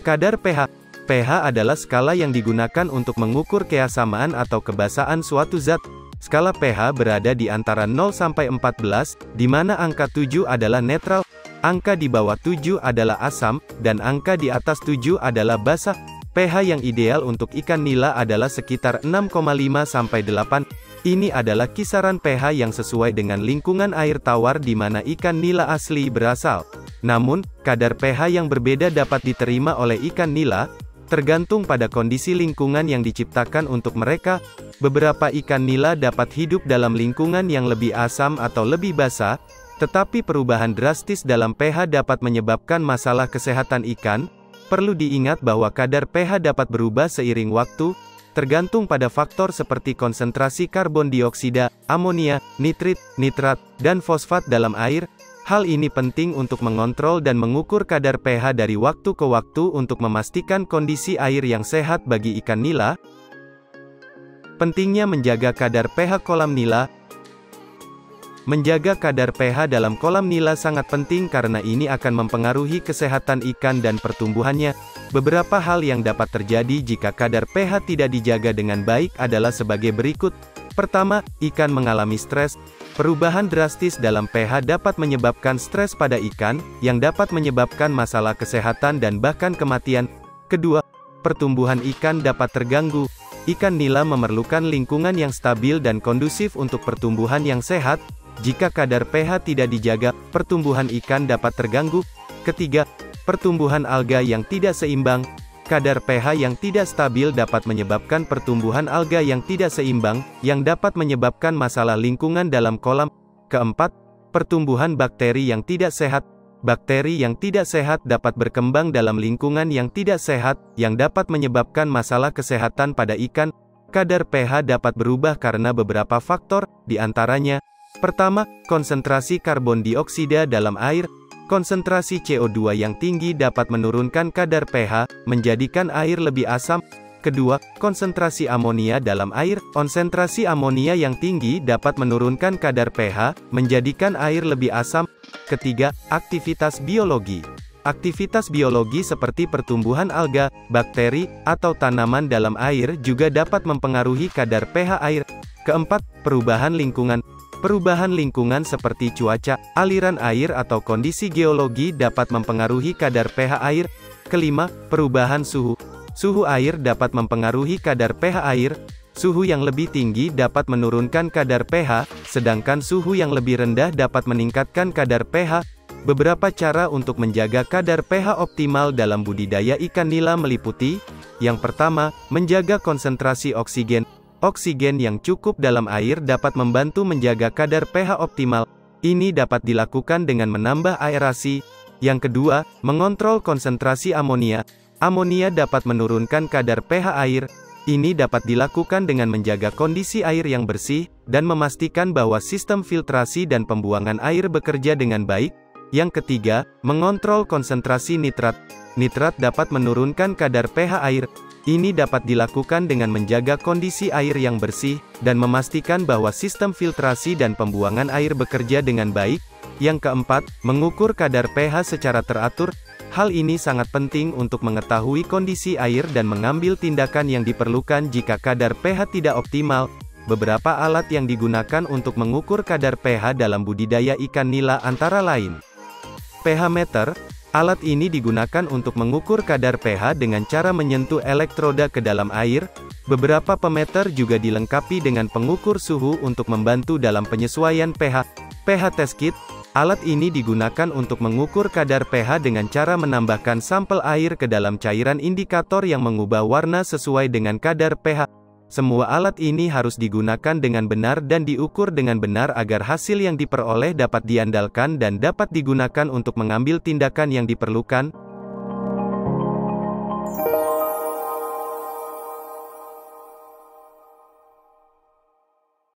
Kadar pH. pH adalah skala yang digunakan untuk mengukur keasamaan atau kebasahan suatu zat. Skala pH berada di antara 0 sampai 14, di mana angka 7 adalah netral, angka di bawah 7 adalah asam, dan angka di atas 7 adalah basa. pH yang ideal untuk ikan nila adalah sekitar 6,5 sampai 8. Ini adalah kisaran pH yang sesuai dengan lingkungan air tawar di mana ikan nila asli berasal. Namun, kadar pH yang berbeda dapat diterima oleh ikan nila, tergantung pada kondisi lingkungan yang diciptakan untuk mereka. Beberapa ikan nila dapat hidup dalam lingkungan yang lebih asam atau lebih basa, tetapi perubahan drastis dalam pH dapat menyebabkan masalah kesehatan ikan. Perlu diingat bahwa kadar pH dapat berubah seiring waktu, tergantung pada faktor seperti konsentrasi karbon dioksida, amonia, nitrit, nitrat, dan fosfat dalam air. Hal ini penting untuk mengontrol dan mengukur kadar pH dari waktu ke waktu untuk memastikan kondisi air yang sehat bagi ikan nila. Pentingnya menjaga kadar pH kolam nila. Menjaga kadar pH dalam kolam nila sangat penting karena ini akan mempengaruhi kesehatan ikan dan pertumbuhannya. Beberapa hal yang dapat terjadi jika kadar pH tidak dijaga dengan baik adalah sebagai berikut. Pertama, ikan mengalami stres. Perubahan drastis dalam pH dapat menyebabkan stres pada ikan, yang dapat menyebabkan masalah kesehatan dan bahkan kematian. Kedua, pertumbuhan ikan dapat terganggu. Ikan nila memerlukan lingkungan yang stabil dan kondusif untuk pertumbuhan yang sehat. Jika kadar pH tidak dijaga, pertumbuhan ikan dapat terganggu. Ketiga, pertumbuhan alga yang tidak seimbang. Kadar pH yang tidak stabil dapat menyebabkan pertumbuhan alga yang tidak seimbang, yang dapat menyebabkan masalah lingkungan dalam kolam. Keempat, pertumbuhan bakteri yang tidak sehat. Bakteri yang tidak sehat dapat berkembang dalam lingkungan yang tidak sehat, yang dapat menyebabkan masalah kesehatan pada ikan. Kadar pH dapat berubah karena beberapa faktor, di antaranya, pertama, konsentrasi karbon dioksida dalam air. Konsentrasi CO2 yang tinggi dapat menurunkan kadar pH, menjadikan air lebih asam. Kedua, konsentrasi amonia dalam air. Konsentrasi amonia yang tinggi dapat menurunkan kadar pH, menjadikan air lebih asam. Ketiga, aktivitas biologi. Aktivitas biologi seperti pertumbuhan alga, bakteri, atau tanaman dalam air juga dapat mempengaruhi kadar pH air. Keempat, perubahan lingkungan. Perubahan lingkungan seperti cuaca, aliran air atau kondisi geologi dapat mempengaruhi kadar pH air. Kelima, perubahan suhu. Suhu air dapat mempengaruhi kadar pH air. Suhu yang lebih tinggi dapat menurunkan kadar pH, sedangkan suhu yang lebih rendah dapat meningkatkan kadar pH. Beberapa cara untuk menjaga kadar pH optimal dalam budidaya ikan nila meliputi: yang pertama, menjaga konsentrasi oksigen. Oksigen yang cukup dalam air dapat membantu menjaga kadar pH optimal. Ini dapat dilakukan dengan menambah aerasi. Yang kedua, mengontrol konsentrasi amonia. Amonia dapat menurunkan kadar pH air. Ini dapat dilakukan dengan menjaga kondisi air yang bersih, dan memastikan bahwa sistem filtrasi dan pembuangan air bekerja dengan baik. Yang ketiga, mengontrol konsentrasi nitrat. Nitrat dapat menurunkan kadar pH air. Ini dapat dilakukan dengan menjaga kondisi air yang bersih, dan memastikan bahwa sistem filtrasi dan pembuangan air bekerja dengan baik. Yang keempat, mengukur kadar pH secara teratur. Hal ini sangat penting untuk mengetahui kondisi air dan mengambil tindakan yang diperlukan jika kadar pH tidak optimal. Beberapa alat yang digunakan untuk mengukur kadar pH dalam budidaya ikan nila antara lain: pH meter. Alat ini digunakan untuk mengukur kadar pH dengan cara menyentuh elektroda ke dalam air. Beberapa pemeter juga dilengkapi dengan pengukur suhu untuk membantu dalam penyesuaian pH. pH test kit. Alat ini digunakan untuk mengukur kadar pH dengan cara menambahkan sampel air ke dalam cairan indikator yang mengubah warna sesuai dengan kadar pH. Semua alat ini harus digunakan dengan benar dan diukur dengan benar agar hasil yang diperoleh dapat diandalkan dan dapat digunakan untuk mengambil tindakan yang diperlukan.